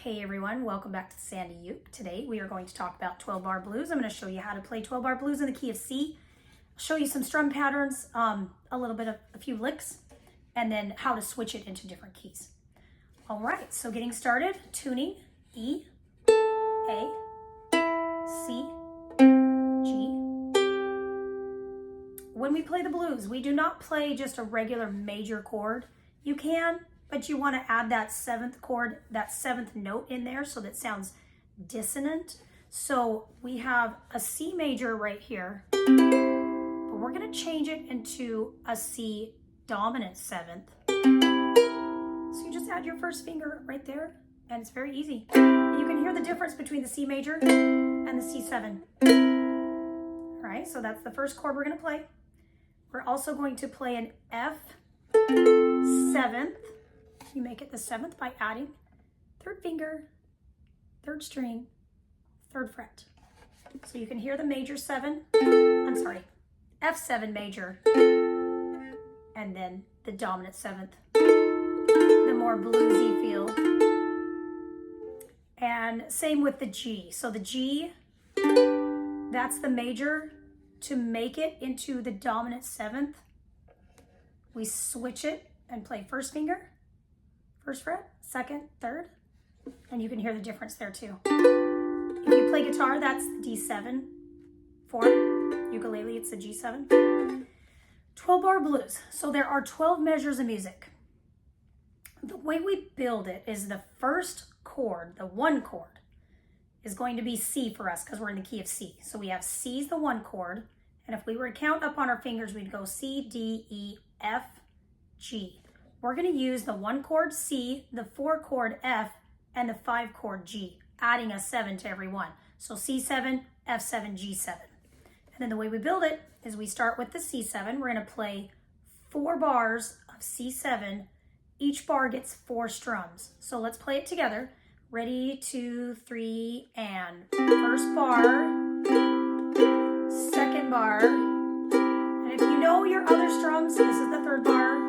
Hey everyone, welcome back to Sandy Uke. Today we are going to talk about 12-bar blues. I'm going to show you how to play 12-bar blues in the key of C. I'll show you some strum patterns, a little bit of a few licks, and then how to switch it into different keys. All right, so getting started, tuning E, A, C, G. When we play the blues, we do not play just a regular major chord. You can, but you want to add that seventh chord, that seventh note in there so that it sounds dissonant. So we have a C major right here, but we're going to change it into a C dominant seventh. So you just add your first finger right there, and it's very easy. And you can hear the difference between the C major and the C7. All right, so that's the first chord we're going to play. We're also going to play an F seventh. You make it the seventh by adding third finger, third string, third fret. So you can hear the major seven, F7 major, and then the dominant seventh, the more bluesy feel. And same with the G. So the G, that's the major. To make it into the dominant seventh, we switch it and play first finger, first fret, second, third, and you can hear the difference there too. If you play guitar, that's the D7. For ukulele, it's the G7. 12-bar blues. So there are 12 measures of music. The way we build it is the first chord, the one chord, is going to be C for us because we're in the key of C. So we have C is the one chord, and if we were to count up on our fingers, we'd go C, D, E, F, G. We're going to use the one chord C, the four chord F, and the five chord G, adding a 7 to every one. So C7, F7, G7. And then the way we build it is we start with the C7. We're going to play 4 bars of C7. Each bar gets 4 strums. So let's play it together. Ready, 2, 3, and first bar, second bar, and if you know your other strums, this is the third bar,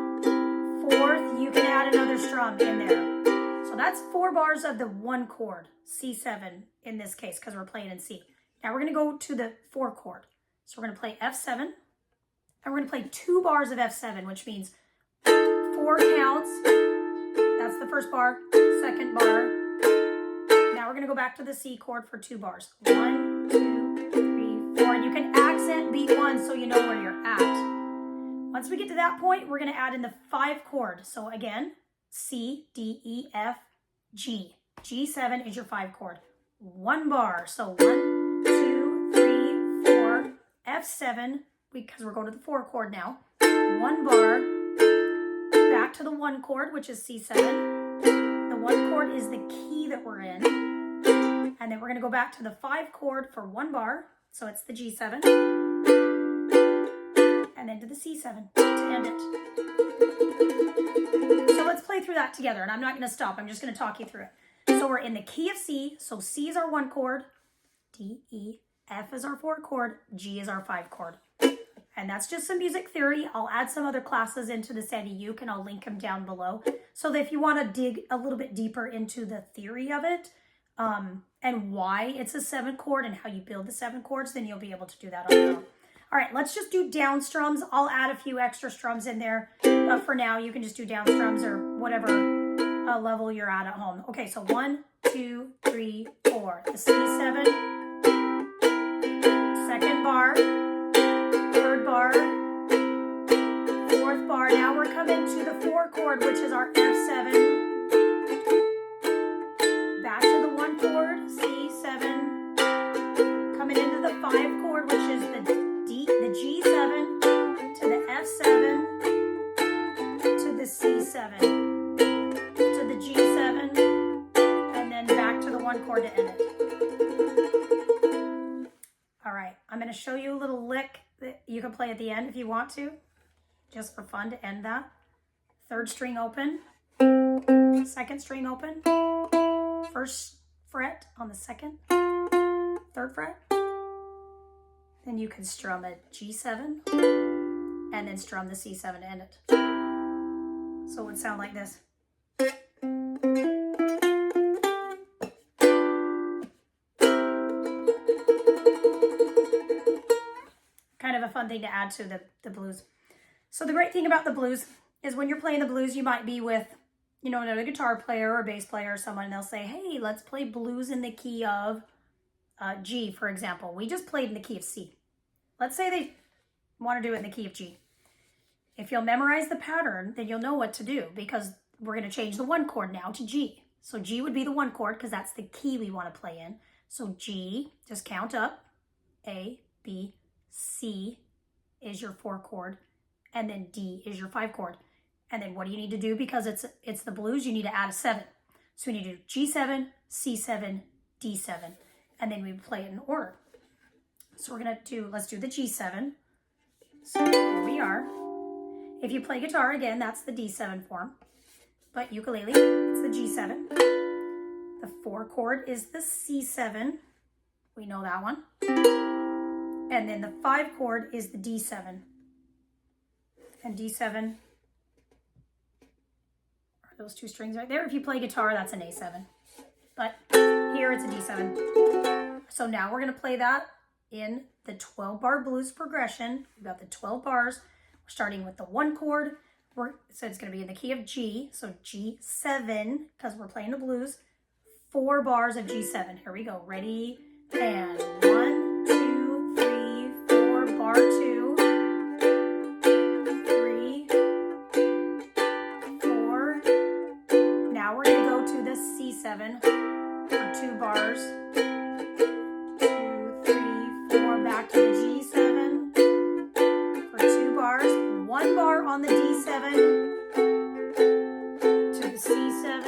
fourth, you can add another strum in there. So that's 4 bars of the one chord, C7 in this case, because we're playing in C. Now we're going to go to the 4 chord. So we're going to play F7, and we're going to play 2 bars of F7, which means 4 counts. That's the first bar, second bar. Now we're going to go back to the C chord for 2 bars. 1, 2, 3, 4. And you can accent beat 1 so you know where you're at. Once we get to that point, we're going to add in the 5 chord. So again, C, D, E, F, G. G7 is your 5 chord. 1 bar. So 1, 2, 3, 4. F7, because we're going to the 4 chord now. 1 bar. Back to the 1 chord, which is C7. The 1 chord is the key that we're in. And then we're going to go back to the 5 chord for 1 bar. So it's the G7. And then to the C7 to end it. So let's play through that together. And I'm not going to stop. I'm just going to talk you through it. So we're in the key of C. So C is our 1 chord. D, E, F is our 4 chord. G is our 5 chord. And that's just some music theory. I'll add some other classes into the Sandy Uke and I'll link them down below. So that if you want to dig a little bit deeper into the theory of it, and why it's a 7 chord and how you build the 7 chords, then you'll be able to do that on your own. All right, let's just do down strums. I'll add a few extra strums in there, but for now you can just do down strums or whatever level you're at home. Okay, so 1, 2, 3, 4. The C7, second bar, third bar, fourth bar. Now we're coming to the 4 chord, which is our F7. Back to the 1 chord, C7. Coming into the 5 chord, which is the G7, to the F7, to the C7, to the G7, and then back to the 1 chord to end it. All right, I'm going to show you a little lick that you can play at the end if you want to, just for fun to end that. 3rd string open, 2nd string open, 1st fret on the 2nd, 3rd fret. Then you can strum a G7 and then strum the C7 to end it. So it would sound like this. fun thing to add to the blues. So the great thing about the blues is when you're playing the blues, you might be with, you know, another guitar player or bass player or someone, and they'll say, hey, let's play blues in the key of G, for example. We just played in the key of C. Let's say they want to do it in the key of G. If you'll memorize the pattern, then you'll know what to do, because we're going to change the 1 chord now to G. So G would be the 1 chord because that's the key we want to play in. So G, just count up. A, B, C is your 4 chord, and then D is your 5 chord. And then what do you need to do? Because it's the blues, you need to add a 7. So we need to do G7, C7, D7, and then we play it in order. So we're going to do, let's do the G7. So here we are. If you play guitar, again, that's the D7 form. But ukulele, it's the G7. The 4 chord is the C7. We know that one. And then the 5 chord is the D7. And D7 are those 2 strings right there. If you play guitar, that's an A7. But here it's a D7. So now we're going to play that in the 12-bar blues progression. We've got the 12 bars. We're starting with the 1 chord. So it's going to be in the key of G. So G7, because we're playing the blues. 4 bars of G7. Here we go. Ready? And 1, 2, 3, 4, bar 2, 3, 4. Now we're going to go to the C7 for 2 bars. 2, 3, 4, back to the G7 for 2 bars. 1 bar on the D7 to the C7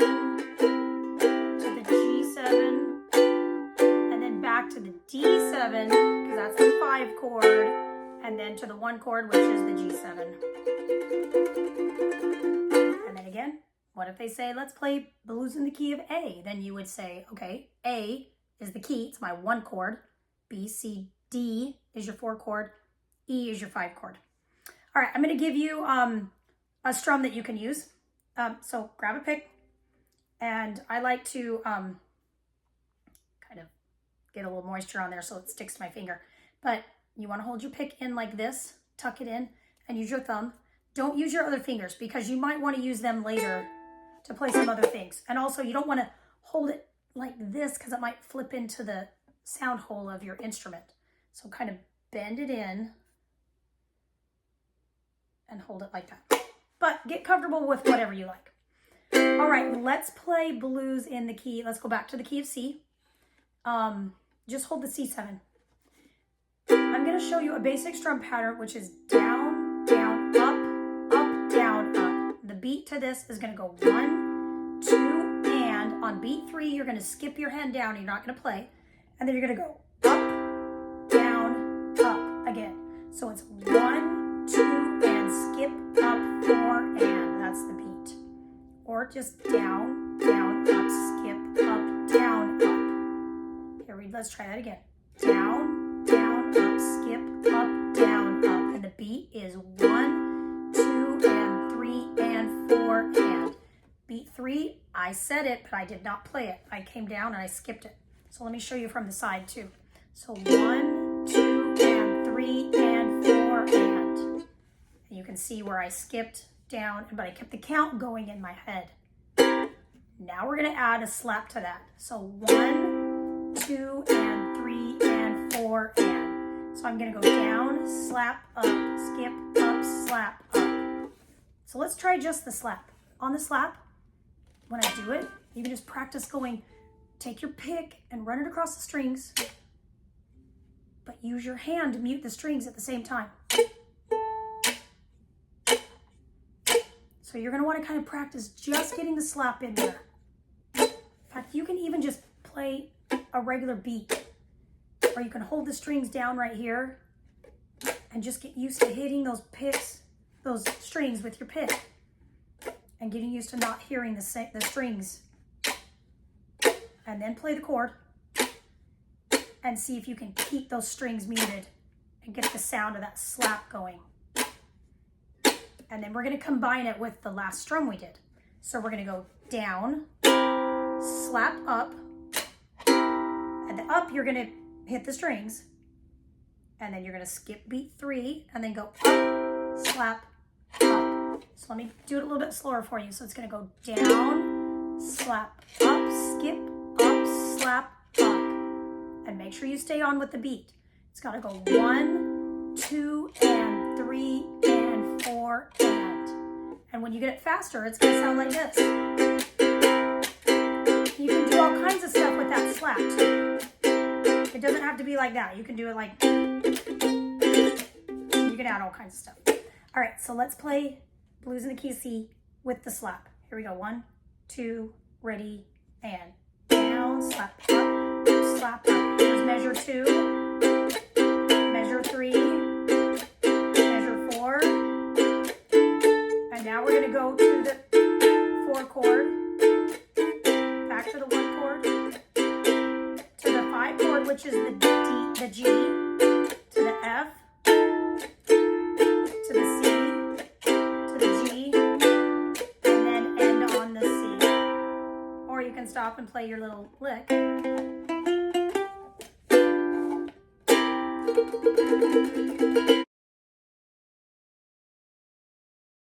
to the G7. Back to the D7, because that's the 5 chord, and then to the 1 chord, which is the G7. And then again, what if they say, let's play blues in the key of A? Then you would say, okay, A is the key, it's my 1 chord, B, C, D is your 4 chord, E is your 5 chord. All right, I'm going to give you a strum that you can use. So grab a pick, and I like to kind of get a little moisture on there so it sticks to my finger. But you want to hold your pick in like this, tuck it in, and use your thumb. Don't use your other fingers, because you might want to use them later to play some other things. And also you don't want to hold it like this, because it might flip into the sound hole of your instrument. So kind of bend it in and hold it like that. But get comfortable with whatever you like. All right, let's play blues in the key. Let's go back to the key of C. Just hold the C7. I'm going to show you a basic strum pattern, which is down, down, up, up, down, up. The beat to this is going to go 1, 2, and on beat 3, you're going to skip your hand down. You're not going to play. And then you're going to go up, down, up again. So it's 1, 2, and skip, up, 4, and that's the beat. Or just down, down, up, skip, up, down, up. Let's try that again. Down, down, up, skip, up, down, up. And the beat is 1, 2, and 3, and 4, and. Beat 3, I said it, but I did not play it. I came down and I skipped it. So let me show you from the side too. So 1, 2, and 3, and 4, and. And you can see where I skipped down, but I kept the count going in my head. Now we're going to add a slap to that. So 1, 2, and 3, and 4, and. So I'm going to go down, slap, up, skip, up, slap, up. So let's try just the slap. On the slap, when I do it, you can just practice going, take your pick and run it across the strings, but use your hand to mute the strings at the same time. So you're going to want to kind of practice just getting the slap in there. In fact, you can even just play a regular beat, or you can hold the strings down right here and just get used to hitting those picks, those strings with your pick, and getting used to not hearing the strings. And then play the chord and see if you can keep those strings muted and get the sound of that slap going. And then we're going to combine it with the last strum we did. So we're going to go down, slap up, and the up you're going to hit the strings, and then you're going to skip beat 3 and then go up, slap, up. So let me do it a little bit slower for you. So it's going to go down, slap, up, skip, up, slap, up. And make sure you stay on with the beat. It's got to go 1, 2, and 3, and 4, and. And when you get it faster, it's going to sound like this. You can do all kinds of stuff with that slap too. It doesn't have to be like that. You can do it like, you can add all kinds of stuff. All right, so let's play Blues in the Key of C with the slap. Here we go. 1, 2, ready, and down, slap, up, slap, up. Here's measure 2, measure 3, measure 4. And now we're going to go to the 4 chord, back to the 1 chord, to the 5 chord, which is the G, to the F, to the C, to the G, and then end on the C. Or you can stop and play your little lick.